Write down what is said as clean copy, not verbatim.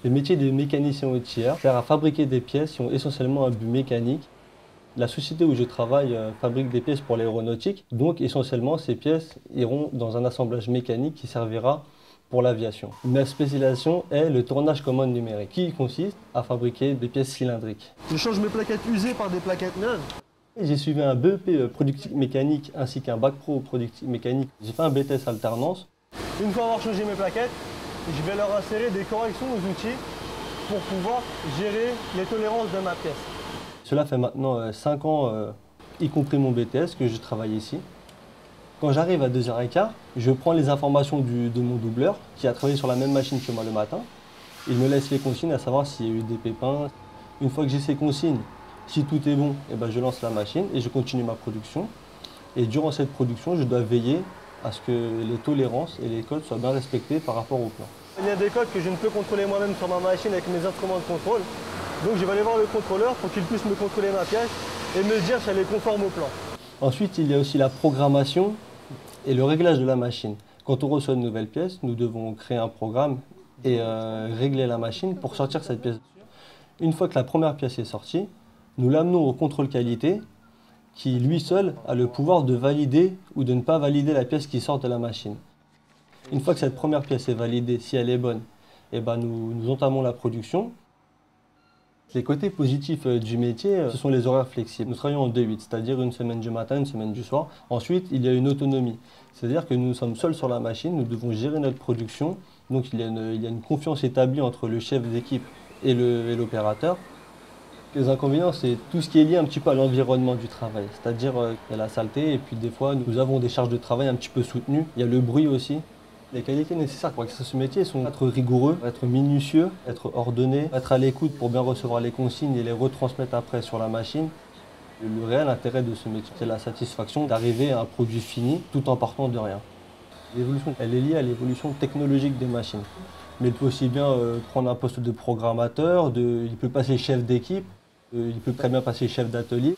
Le métier de mécanicien outilleur sert à fabriquer des pièces qui ont essentiellement un but mécanique. La société où je travaille fabrique des pièces pour l'aéronautique, donc essentiellement ces pièces iront dans un assemblage mécanique qui servira pour l'aviation. Ma spécialisation est le tournage commande numérique, qui consiste à fabriquer des pièces cylindriques. Je change mes plaquettes usées par des plaquettes neuves. J'ai suivi un BEP productique mécanique ainsi qu'un bac pro productique mécanique. J'ai fait un BTS alternance. Une fois avoir changé mes plaquettes, je vais leur insérer des corrections aux outils pour pouvoir gérer les tolérances de ma pièce. Cela fait maintenant 5 ans, y compris mon BTS, que je travaille ici. Quand j'arrive à 2h15, je prends les informations de mon doubleur, qui a travaillé sur la même machine que moi le matin. Il me laisse les consignes, à savoir s'il y a eu des pépins. Une fois que j'ai ces consignes, si tout est bon, je lance la machine et je continue ma production. Et durant cette production, je dois veiller à ce que les tolérances et les codes soient bien respectés par rapport au plan. Il y a des codes que je ne peux contrôler moi-même sur ma machine avec mes instruments de contrôle. Donc je vais aller voir le contrôleur pour qu'il puisse me contrôler ma pièce et me dire si elle est conforme au plan. Ensuite, il y a aussi la programmation et le réglage de la machine. Quand on reçoit une nouvelle pièce, nous devons créer un programme et régler la machine pour sortir cette pièce. Une fois que la première pièce est sortie, nous l'amenons au contrôle qualité qui, lui seul, a le pouvoir de valider ou de ne pas valider la pièce qui sort de la machine. Une fois que cette première pièce est validée, si elle est bonne, nous entamons la production. Les côtés positifs du métier, ce sont les horaires flexibles. Nous travaillons en 2-8, c'est-à-dire une semaine du matin, une semaine du soir. Ensuite, il y a une autonomie, c'est-à-dire que nous sommes seuls sur la machine, nous devons gérer notre production. Donc il y a une confiance établie entre le chef d'équipe et l'opérateur. Les inconvénients, c'est tout ce qui est lié un petit peu à l'environnement du travail, c'est-à-dire il y a la saleté et puis des fois nous avons des charges de travail un petit peu soutenues. Il y a le bruit aussi. Les qualités nécessaires pour exercer ce métier sont être rigoureux, être minutieux, être ordonné, être à l'écoute pour bien recevoir les consignes et les retransmettre après sur la machine. Le réel intérêt de ce métier, c'est la satisfaction d'arriver à un produit fini tout en partant de rien. L'évolution, elle est liée à l'évolution technologique des machines. Mais il peut aussi bien prendre un poste de programmateur, il peut passer chef d'équipe, il peut très bien passer chef d'atelier.